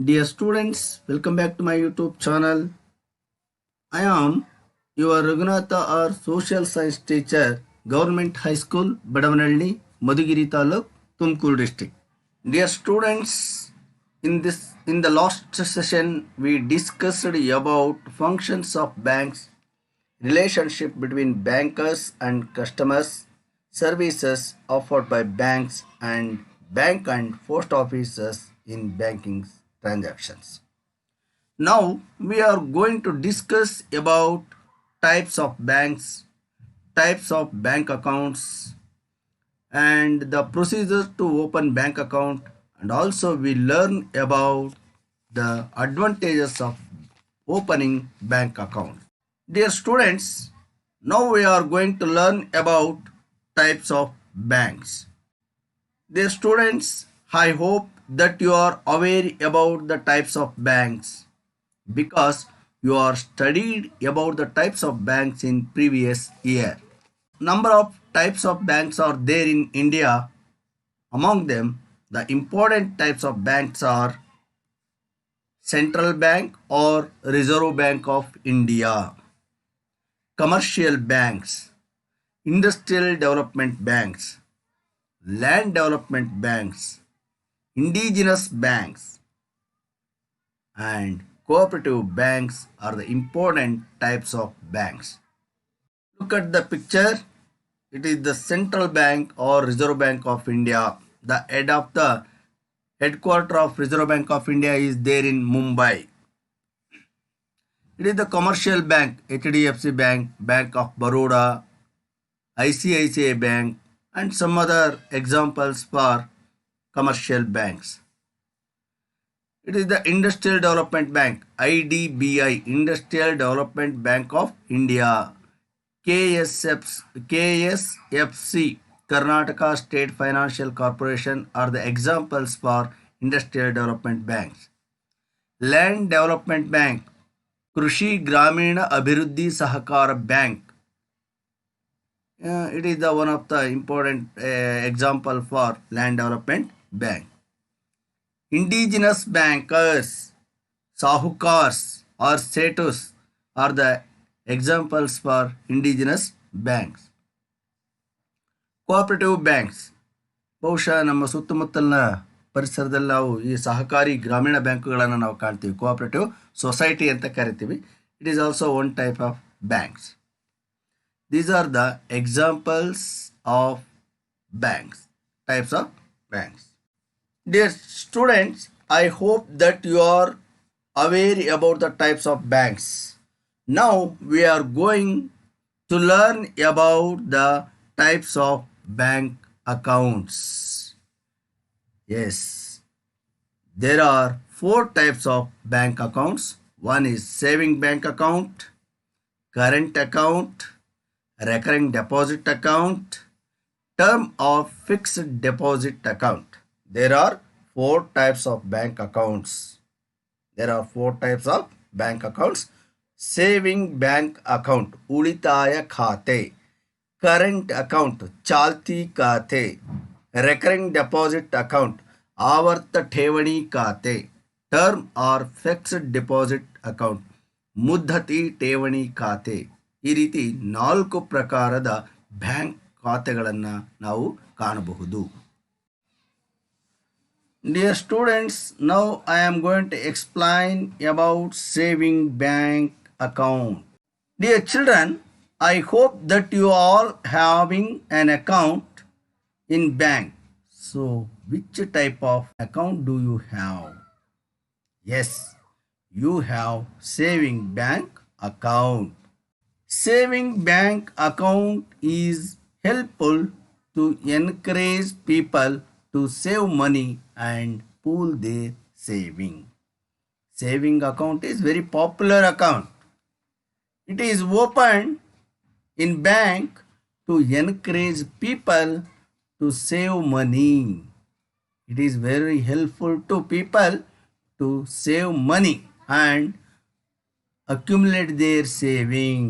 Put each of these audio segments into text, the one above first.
Dear students, welcome back to my YouTube channel. I am your Raghunatha or social science teacher, Government High School, Badavanalli, Madhugiri Taluk, Tumkur district. Dear students, in the last session we discussed about functions of banks, relationship between bankers and customers, services offered by banks and bank and post offices in banking transactions. Now we are going to discuss about types of banks, types of bank accounts and the procedure to open bank account, and also we learn about the advantages of opening bank account. Dear students, now we are going to learn about types of banks. Dear students, I hope that you are aware about the types of banks because you are studied about the types of banks in previous year. Number of types of banks are there in India. Among them, the important types of banks are Central Bank or Reserve Bank of India, commercial banks, industrial development banks, land development banks, indigenous banks, and cooperative banks are the important types of banks. Look at the picture. It is the Central Bank or Reserve Bank of India. The headquarter of Reserve Bank of India is there in Mumbai. It is the commercial bank, HDFC Bank, Bank of Baroda, ICICI Bank, and some other examples for commercial banks. It is the Industrial Development Bank, IDBI, Industrial Development Bank of India, KSFC, Karnataka State Financial Corporation are the examples for industrial development banks. Land Development Bank, Krushi Gramina Abhiruddhi Sahakara Bank. It is the one of the important example for land development bank. Indigenous bankers, sahukars or setus are the examples for indigenous banks. Cooperative banks, ಬಹುಶಃ ನಮ್ಮ ಸುತ್ತಮುತ್ತಲಿನ ಪರಿಸರದಲ್ಲಿ ನಾವು ಈ ಸಹಕಾರಿ ಗ್ರಾಮೀಣ ಬ್ಯಾಂಕುಗಳನ್ನು ನಾವು ಕಾಣ್ತೀವಿ. ಕೋಆಪರೇಟಿವ್ ಸೊಸೈಟಿ ಅಂತ ಕರಿತೀವಿ. It is also one type of banks. These are the examples of banks, types of banks. Dear students, I hope that you are aware about the types of banks. Now we are going to learn about the types of bank accounts. Yes, there are 4 types of bank accounts. One is saving bank account, current account, recurring deposit account, term or fixed deposit account. There are 4 types of bank accounts. There are 4 types of bank accounts. Saving bank account, ಉಳಿತಾಯ ಖಾತೆ. Current account, ಚಾಲ್ತಿ ಖಾತೆ. Recurring deposit account, ಆವರ್ತ ಠೇವಣಿ ಖಾತೆ. Term or fixed deposit account, ಮುದ್ಧತಿ ಠೇವಣಿ ಖಾತೆ. ಈ ರೀತಿ 4 ಪ್ರಕಾರದ ಬ್ಯಾಂಕ್ ಖಾತೆಗಳನ್ನು ನಾವು ಕಾಣಬಹುದು. Dear students, now I am going to explain about saving bank account. Dear children, I hope that you all having an account in bank. So, which type of account do you have? Yes, you have saving bank account. Saving bank account is helpful to encourage people to save money and pool their saving. Saving account is very popular account. It is opened in bank to encourage people to save money. It is very helpful to people to save money and accumulate their saving.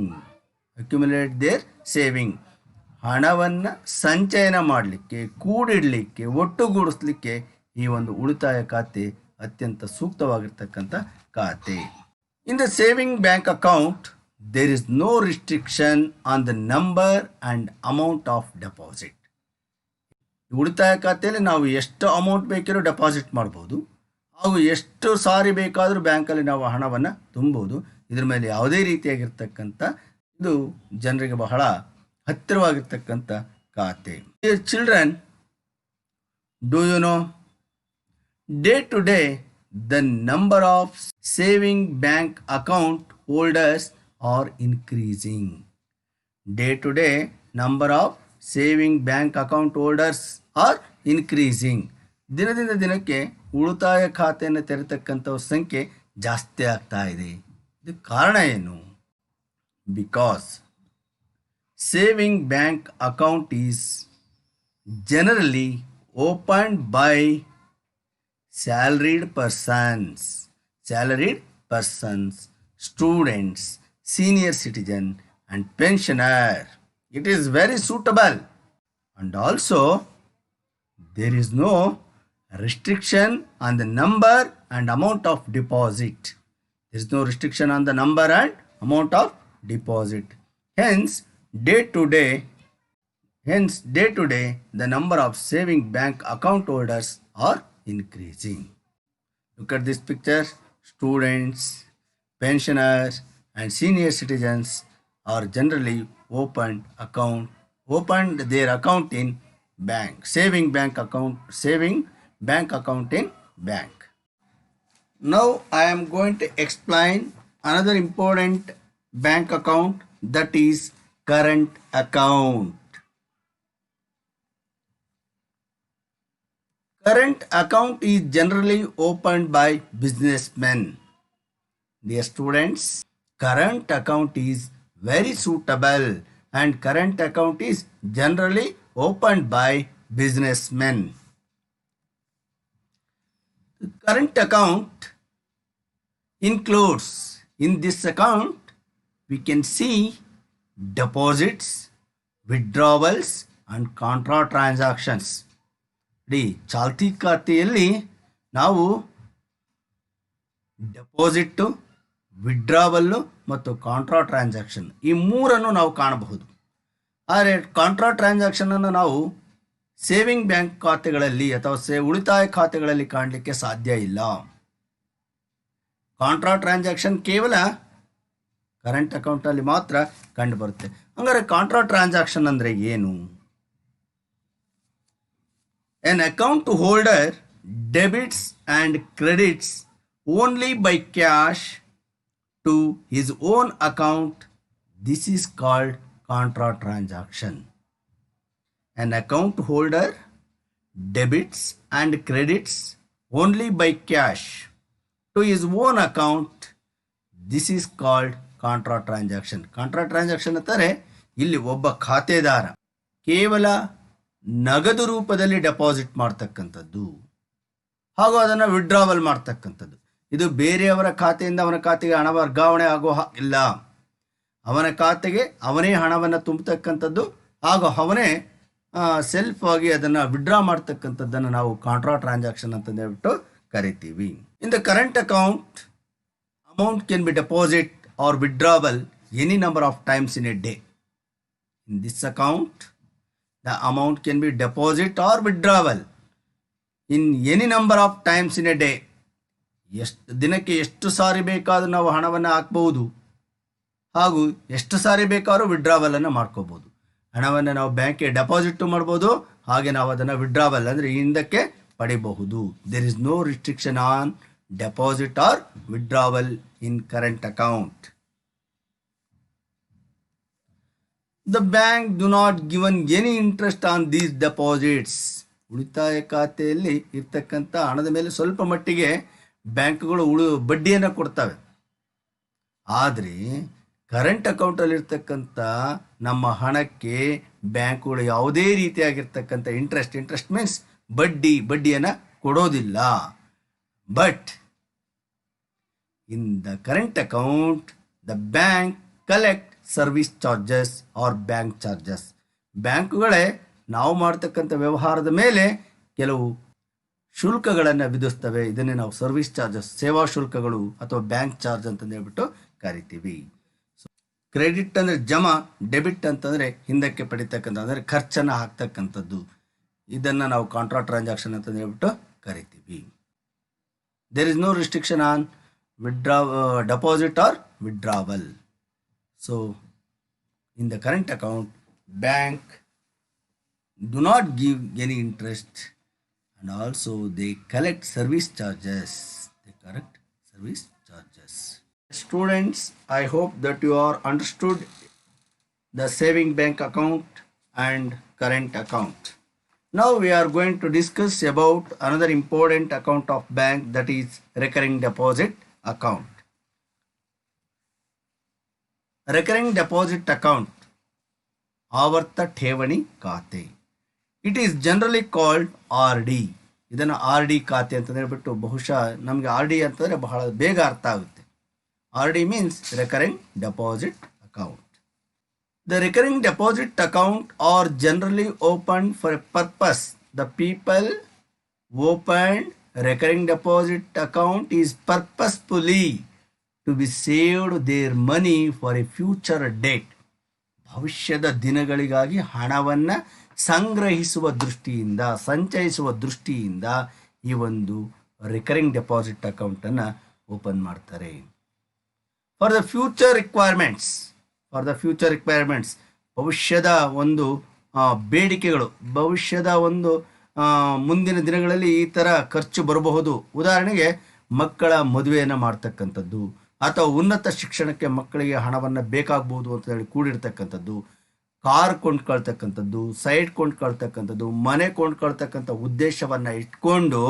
ಹಣವನ್ನು ಸಂಚಯನ ಮಾಡಲಿಕ್ಕೆ, ಕೂಡಿಡಲಿಕ್ಕೆ, ಒಟ್ಟುಗೂಡಿಸಲಿಕ್ಕೆ ಈ ಒಂದು ಉಳಿತಾಯ ಖಾತೆ ಅತ್ಯಂತ ಸೂಕ್ತವಾಗಿರ್ತಕ್ಕಂಥ ಖಾತೆ. In the saving bank account there is no restriction on the number and amount of deposit. ಉಳಿತಾಯ ಖಾತೆಯಲ್ಲಿ ನಾವು ಎಷ್ಟು ಅಮೌಂಟ್ ಬೇಕಿರೋ ಡೆಪಾಸಿಟ್ ಮಾಡ್ಬೋದು, ಹಾಗೂ ಎಷ್ಟು ಸಾರಿ ಬೇಕಾದರೂ ಬ್ಯಾಂಕಲ್ಲಿ ನಾವು ಹಣವನ್ನು ತುಂಬಬಹುದು. ಇದ್ರ ಮೇಲೆ ಯಾವುದೇ ರೀತಿಯಾಗಿರ್ತಕ್ಕಂಥ ಇದು ಜನರಿಗೆ ಬಹಳ ಹತ್ತಿರವಾಗಿರ್ತಕ್ಕಂಥ ಖಾತೆ. Children, do you know day to day the number of saving bank account holders are increasing. Day to day number of saving bank account holders are increasing. ದಿನದಿಂದ ದಿನಕ್ಕೆ ಉಳಿತಾಯ ಖಾತೆಯನ್ನು ತೆರೆತಕ್ಕಂಥವ್ರ ಸಂಖ್ಯೆ ಜಾಸ್ತಿ ಆಗ್ತಾ ಇದೆ. ಇದಕ್ಕೆ ಕಾರಣ ಏನು? Because saving bank account is generally opened by salaried persons, students, senior citizen and pensioner. It is very suitable, and also there is no restriction on the number and amount of deposit. There is no restriction on the number and amount of deposit. Hence day to day the number of saving bank account holders are increasing. Look at this picture. Students, pensioners and senior citizens are generally opened their account in bank, saving bank account in bank. Now I am going to explain another important bank account, that is current account. Current account is generally opened by businessmen. Dear students, current account is very suitable and current account is generally opened by businessmen. Current account includes, in this account we can see deposits, withdrawals and contra transactions. ಚಾಲ್ತಿ ಖಾತೆಯಲ್ಲಿ ನಾವು deposit, ವಿಡ್ರಾವಲ್ಲು ಮತ್ತು contra transaction ಈ ಮೂರನ್ನು ನಾವು ಕಾಣಬಹುದು. ಆದರೆ contra ಟ್ರಾನ್ಸಾಕ್ಷನನ್ನು ನಾವು ಸೇವಿಂಗ್ ಬ್ಯಾಂಕ್ ಖಾತೆಗಳಲ್ಲಿ ಅಥವಾ ಉಳಿತಾಯ ಖಾತೆಗಳಲ್ಲಿ ಕಾಣಲಿಕ್ಕೆ ಸಾಧ್ಯ ಇಲ್ಲ. ಕಾಂಟ್ರಾ ಟ್ರಾನ್ಸಾಕ್ಷನ್ ಕೇವಲ ಕರೆಂಟ್ ಅಕೌಂಟಲ್ಲಿ ಮಾತ್ರ ಕಂಡುಬರುತ್ತೆ. ಹಂಗಾರೆ ಕಾಂಟ್ರಾ ಟ್ರಾನ್ಸಾಕ್ಷನ್ ಅಂದರೆ ಏನು? An account holder debits and credits only by cash to his own account. This is called contra transaction. An account holder debits and credits only by cash to his own account. This is called contra transaction. Contra transaction ಅಂದರೆ ಇಲ್ಲಿ ಒಬ್ಬ ಖಾತೆದಾರ ಕೇವಲ ನಗದು ರೂಪದಲ್ಲಿ deposit ಮಾಡ್ತಕ್ಕಂಥದ್ದು ಹಾಗೂ ಅದನ್ನು ವಿಡ್ರಾವಲ್ ಮಾಡ್ತಕ್ಕಂಥದ್ದು. ಇದು ಬೇರೆಯವರ ಖಾತೆಯಿಂದ ಅವನ ಖಾತೆಗೆ ಹಣ ವರ್ಗಾವಣೆ ಆಗೋ ಇಲ್ಲ. ಅವನ ಖಾತೆಗೆ ಅವನೇ ಹಣವನ್ನು ತುಂಬತಕ್ಕಂಥದ್ದು ಹಾಗೂ ಅವನೇ ಸೆಲ್ಫ್ ಆಗಿ ಅದನ್ನು ವಿಡ್ರಾ ಮಾಡ್ತಕ್ಕಂಥದ್ದನ್ನು ನಾವು ಕಾಂಟ್ರಾ ಟ್ರಾನ್ಸಾಕ್ಷನ್ ಅಂತ ಹೇಳ್ಬಿಟ್ಟು ಕರಿತೀವಿ. In the current account amount can be deposit or withdrawal any number of times in a day. In this account the amount can be deposit or withdrawal in any number of times in a day. ದಿನಕ್ಕೆ ಎಷ್ಟು ಸಾರಿ ಬೇಕಾದರೂ ನಾವು ಹಣವನ್ನು ಹಾಕಬಹುದು ಹಾಗೂ ಎಷ್ಟು ಸಾರಿ ಬೇಕಾದ್ರೂ ವಿಡ್ರಾವಲನ್ನು ಮಾಡ್ಕೋಬಹುದು. ಹಣವನ್ನು ನಾವು ಬ್ಯಾಂಕ್ಗೆ ಡೆಪಾಸಿಟ್ ಮಾಡ್ಬೋದು, ಹಾಗೆ ನಾವು ಅದನ್ನು ವಿಡ್ರಾವಲ್ ಅಂದರೆ ಹಿಂದಕ್ಕೆ ಪಡಿಬಹುದು. There is no restriction on deposit or withdrawal in current account. The bank do not given any interest on these deposits. ಉಳಿತಾಯ ಖಾತೆಯಲ್ಲಿ ಇರ್ತಕ್ಕಂಥ ಹಣದ ಮೇಲೆ ಸ್ವಲ್ಪ ಮಟ್ಟಿಗೆ ಬ್ಯಾಂಕ್ಗಳು ಬಡ್ಡಿಯನ್ನು ಕೊಡ್ತವೆ. ಆದರೆ ಕರೆಂಟ್ ಅಕೌಂಟಲ್ಲಿ ಇರ್ತಕ್ಕಂಥ ನಮ್ಮ ಹಣಕ್ಕೆ ಬ್ಯಾಂಕ್ಗಳು ಯಾವುದೇ ರೀತಿಯಾಗಿರ್ತಕ್ಕಂಥ ಇಂಟ್ರೆಸ್ಟ್ ಮೀನ್ಸ್ ಬಡ್ಡಿಯನ್ನು ಕೊಡೋದಿಲ್ಲ. But in the current account the bank collect service charges or bank charges. ಬ್ಯಾಂಕುಗಳೇ ನಾವು ಮಾಡ್ತಕ್ಕಂಥ ವ್ಯವಹಾರದ ಮೇಲೆ ಕೆಲವು ಶುಲ್ಕಗಳನ್ನು ವಿಧಿಸ್ತವೆ. ಇದನ್ನೇ ನಾವು ಸರ್ವಿಸ್ ಚಾರ್ಜಸ್, ಸೇವಾ ಶುಲ್ಕಗಳು ಅಥವಾ ಬ್ಯಾಂಕ್ ಚಾರ್ಜ್ ಅಂತಂದು ಹೇಳ್ಬಿಟ್ಟು ಕರಿತೀವಿ. ಕ್ರೆಡಿಟ್ ಅಂದರೆ ಜಮಾ, ಡೆಬಿಟ್ ಅಂತಂದರೆ ಹಿಂದಕ್ಕೆ ಪಡಿತಕ್ಕಂಥ, ಅಂದರೆ ಖರ್ಚನ್ನು ಹಾಕ್ತಕ್ಕಂಥದ್ದು. ಇದನ್ನು ನಾವು ಕಾಂಟ್ರಾ ಟ್ರಾನ್ಸಾಕ್ಷನ್ ಅಂತಂದು ಹೇಳ್ಬಿಟ್ಟು ಕರಿತೀವಿ. There is no restriction on deposit or withdrawal. So in the current account, bank do not give any interest, and also they collect service charges. Students, I hope that you are understood the saving bank account and current account. Now we are going to discuss about another important account of bank, that is recurring deposit account. Recurring deposit account, ಆವರ್ತ ಠೇವಣಿ ಖಾತೆ. It is generally called R D. ಇದನ್ನು R D ಖಾತೆ ಅಂತ ಹೇಳ್ಬಿಟ್ಟು, ಬಹುಶಃ ನಮಗೆ R D ಅಂತಂದರೆ ಬಹಳ ಬೇಗ ಅರ್ಥ ಆಗುತ್ತೆ. R D means recurring deposit account. The recurring deposit account are generally open for a purpose. The people open recurring deposit account is purposefully to be saved their money for a future date. ಭವಿಷ್ಯದ ದಿನಗಳಿಗಾಗಿ ಹಣವನ್ನು ಸಂಗ್ರಹಿಸುವ ದೃಷ್ಟಿಯಿಂದ, ಸಂಚಯಿಸುವ ದೃಷ್ಟಿಯಿಂದ ಈ ಒಂದು recurring deposit ಅಕೌಂಟನ್ನು ಓಪನ್ ಮಾಡ್ತಾರೆ. ಫಾರ್ ದ ಫ್ಯೂಚರ್ ರಿಕ್ವೈರ್ಮೆಂಟ್ಸ್, ಭವಿಷ್ಯದ ಒಂದು ಬೇಡಿಕೆಗಳು, ಭವಿಷ್ಯದ ಒಂದು ಮುಂದಿನ ದಿನಗಳಲ್ಲಿ ಈ ಥರ ಖರ್ಚು ಬರಬಹುದು. ಉದಾಹರಣೆಗೆ ಮಕ್ಕಳ ಮದುವೆಯನ್ನು ಮಾಡ್ತಕ್ಕಂಥದ್ದು, ಅಥವಾ ಉನ್ನತ ಶಿಕ್ಷಣಕ್ಕೆ ಮಕ್ಕಳಿಗೆ ಹಣವನ್ನು ಬೇಕಾಗ್ಬೋದು ಅಂತ ಹೇಳಿ ಕೂಡಿರ್ತಕ್ಕಂಥದ್ದು, ಕಾರ್ ಕೊಂಡ್ಕೊಳ್ತಕ್ಕಂಥದ್ದು, ಸೈಟ್ ಕೊಂಡ್ಕೊಳ್ತಕ್ಕಂಥದ್ದು, ಮನೆ ಕೊಂಡ್ಕೊಳ್ತಕ್ಕಂಥ ಉದ್ದೇಶವನ್ನು ಇಟ್ಕೊಂಡು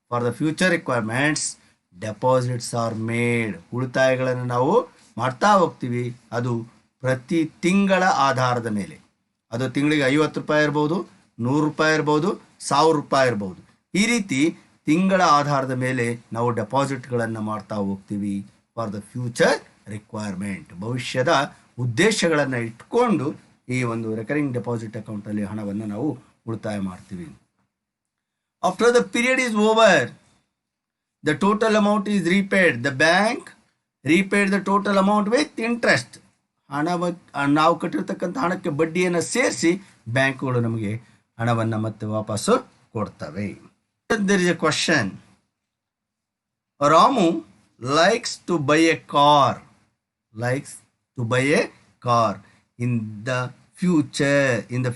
for the future requirements deposits are made. ಉಳಿತಾಯಗಳನ್ನು ನಾವು ಮಾಡ್ತಾ ಹೋಗ್ತೀವಿ. ಅದು ಪ್ರತಿ ತಿಂಗಳ ಆಧಾರದ ಮೇಲೆ, ಅದು ತಿಂಗಳಿಗೆ 50 ರೂಪಾಯಿ ಇರ್ಬೋದು, 100 ರೂಪಾಯಿ ಇರ್ಬೋದು, 1000 ರೂಪಾಯಿ ಇರ್ಬೋದು. ಈ ರೀತಿ ತಿಂಗಳ ಆಧಾರದ ಮೇಲೆ ನಾವು ಡೆಪಾಸಿಟ್ಗಳನ್ನು ಮಾಡ್ತಾ ಹೋಗ್ತೀವಿ. ಫಾರ್ ದ ಫ್ಯೂಚರ್ ರಿಕ್ವೈರ್ಮೆಂಟ್, ಭವಿಷ್ಯದ ಉದ್ದೇಶಗಳನ್ನು ಇಟ್ಕೊಂಡು ಈ ಒಂದು ರೆಕರಿಂಗ್ ಡೆಪಾಸಿಟ್ ಅಕೌಂಟಲ್ಲಿ ಹಣವನ್ನು ನಾವು ಉಳಿತಾಯ ಮಾಡ್ತೀವಿ. After the period is over, the total amount is repaid. The bank repaid the total amount with interest. ನಾವು ಕಟ್ಟಿರ್ತಕ್ಕಂಥ ಹಣಕ್ಕೆ ಬಡ್ಡಿಯನ್ನು ಸೇರಿಸಿ ಬ್ಯಾಂಕುಗಳು ನಮಗೆ ಹಣವನ್ನು ಮತ್ತೆ ವಾಪಸ್ಸು ಕೊಡ್ತವೆ. There is a question. Ramu likes to buy a car. In the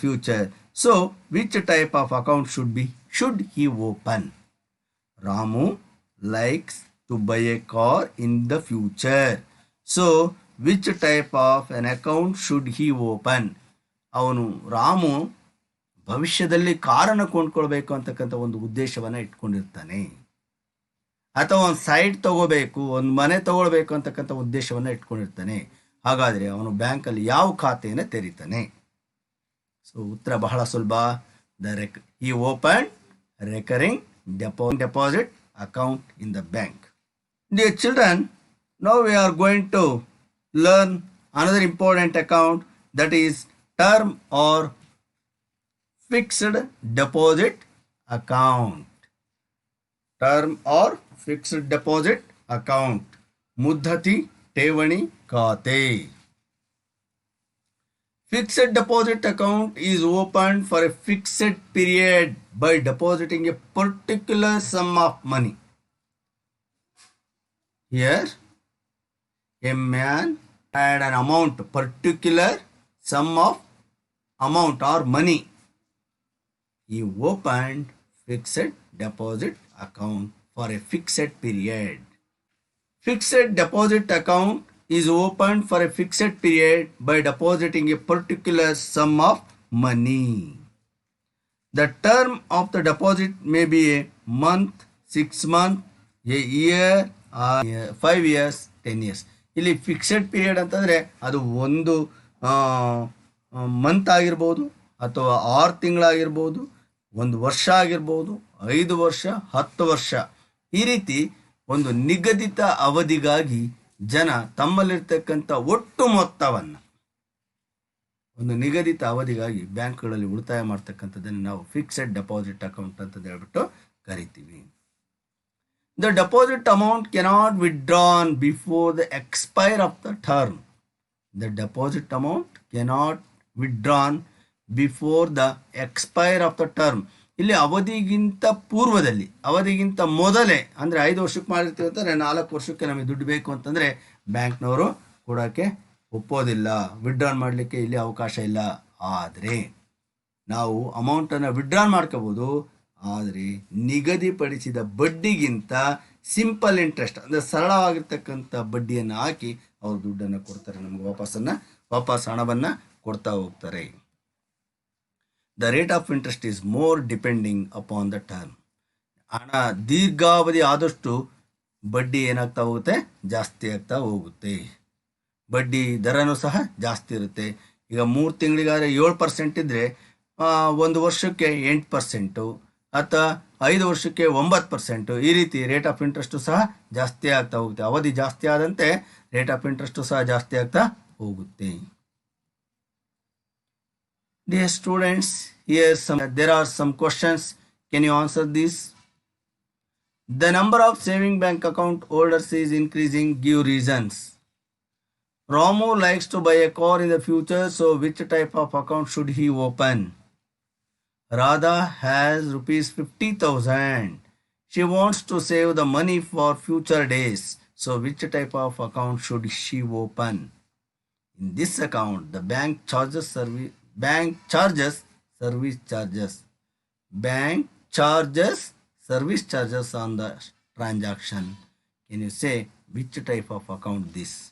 future. So, which type of account should he open? Ramu likes to buy a car in the future. So, which type of an account should he open? ಅವನು ರಾಮು ಭವಿಷ್ಯದಲ್ಲಿ ಕಾರನ್ನು ಕೊಂಡ್ಕೊಳ್ಬೇಕು ಅಂತಕ್ಕಂಥ ಒಂದು ಉದ್ದೇಶವನ್ನು ಇಟ್ಕೊಂಡಿರ್ತಾನೆ, ಅಥವಾ ಒಂದು site ತಗೋಬೇಕು, ಒಂದು ಮನೆ ತಗೊಳ್ಬೇಕು ಅಂತಕ್ಕಂಥ ಉದ್ದೇಶವನ್ನು ಇಟ್ಕೊಂಡಿರ್ತಾನೆ. ಹಾಗಾದರೆ ಅವನು ಬ್ಯಾಂಕಲ್ಲಿ ಯಾವ ಖಾತೆಯನ್ನು ತೆರೀತಾನೆ? ಸೊ ಉತ್ತರ ಬಹಳ ಸುಲಭ. he opened recurring deposit account in the bank. Dear children, now we are going to learn another important account, that is term or fixed deposit account. Term or fixed deposit account. ಮುದ್ಧತಿ ಠೇವಣಿ ಖಾತೆ. Fixed deposit account is opened for a fixed period by depositing a particular sum of money. Here, a man had an amount, particular sum of amount or money. He opened fixed deposit account for a fixed period. Fixed deposit account is opened for a fixed period by depositing a particular sum of money. The term of the deposit may be a month, 6 months, a year, 5 years, 10 years. ಇಲ್ಲಿ fixed period ಅಂತಂದರೆ ಅದು ಒಂದು month ಆಗಿರ್ಬೋದು, ಅಥವಾ 6 ತಿಂಗಳಾಗಿರ್ಬೋದು, 1 ವರ್ಷ ಆಗಿರ್ಬೋದು, 5 ವರ್ಷ, 10 ವರ್ಷ. ಈ ರೀತಿ ಒಂದು ನಿಗದಿತ ಅವಧಿಗಾಗಿ ಜನ ತಮ್ಮಲ್ಲಿರ್ತಕ್ಕಂಥ ಒಟ್ಟು ಮೊತ್ತವನ್ನು ಒಂದು ನಿಗದಿತ ಅವಧಿಗಾಗಿ ಬ್ಯಾಂಕ್ಗಳಲ್ಲಿ ಉಳಿತಾಯ ಮಾಡ್ತಕ್ಕಂಥದ್ದನ್ನು ನಾವು ಫಿಕ್ಸೆಡ್ ಡೆಪಾಸಿಟ್ ಅಕೌಂಟ್ ಅಂತ ಹೇಳ್ಬಿಟ್ಟು ಕರಿತೀವಿ. The deposit amount cannot withdrawn before the expire of the term. The deposit amount cannot withdrawn before the expire of the term. ಇಲ್ಲಿ ಅವಧಿಗಿಂತ ಪೂರ್ವದಲ್ಲಿ, ಅವಧಿಗಿಂತ ಮೊದಲೇ, ಅಂದರೆ 5 ವರ್ಷಕ್ಕೆ ಮಾಡಿರ್ತೀವಿ ಅಂತಂದರೆ 4 ವರ್ಷಕ್ಕೆ ನಮಗೆ ದುಡ್ಡು ಬೇಕು ಅಂತಂದರೆ ಬ್ಯಾಂಕ್ನವರು ಕೊಡೋಕ್ಕೆ ಒಪ್ಪೋದಿಲ್ಲ, ವಿಡ್ರಾನ್ ಮಾಡಲಿಕ್ಕೆ ಇಲ್ಲಿ ಅವಕಾಶ ಇಲ್ಲ. ಆದರೆ ನಾವು ಅಮೌಂಟನ್ನು ವಿಡ್ರಾನ್ ಮಾಡ್ಕೋಬೋದು, ಆದರೆ ನಿಗದಿಪಡಿಸಿದ ಬಡ್ಡಿಗಿಂತ ಸಿಂಪಲ್ ಇಂಟ್ರೆಸ್ಟ್ ಅಂದರೆ ಸರಳವಾಗಿರ್ತಕ್ಕಂಥ ಬಡ್ಡಿಯನ್ನು ಹಾಕಿ ಅವರು ದುಡ್ಡನ್ನು ಕೊಡ್ತಾರೆ, ನಮಗೆ ವಾಪಸ್ ಹಣವನ್ನು ಕೊಡ್ತಾ ಹೋಗ್ತಾರೆ. The rate of interest is more depending upon the term. ಹಣ ದೀರ್ಘಾವಧಿ ಆದಷ್ಟು ಬಡ್ಡಿ ಏನಾಗ್ತಾ ಹೋಗುತ್ತೆ, ಜಾಸ್ತಿ ಆಗ್ತಾ ಹೋಗುತ್ತೆ. ಬಡ್ಡಿ ದರನೂ ಸಹ ಜಾಸ್ತಿ ಇರುತ್ತೆ. ಈಗ 3 ತಿಂಗಳಿಗಾದರೆ 7% ಇದ್ದರೆ 1 ವರ್ಷಕ್ಕೆ 8%, ಅಥವಾ 5 ವರ್ಷಕ್ಕೆ 9%, ಈ ರೀತಿ ರೇಟ್ ಆಫ್ ಇಂಟ್ರೆಸ್ಟು ಸಹ ಜಾಸ್ತಿ ಆಗ್ತಾ ಹೋಗುತ್ತೆ. ಅವಧಿ ಜಾಸ್ತಿ ಆದಂತೆ ರೇಟ್ ಆಫ್ ಇಂಟ್ರೆಸ್ಟು ಸಹ ಜಾಸ್ತಿ ಆಗ್ತಾ ಹೋಗುತ್ತೆ. Dear students, there are some questions. Can you answer this? The number of saving bank account holders is increasing. Give reasons. Ramu likes to buy a car in the future, so which type of account should he open? Radha has rupees 50,000. She wants to save the money for future days, so which type of account should she open? In this account, the bank charges service charges on the transaction. Can you say which type of account this?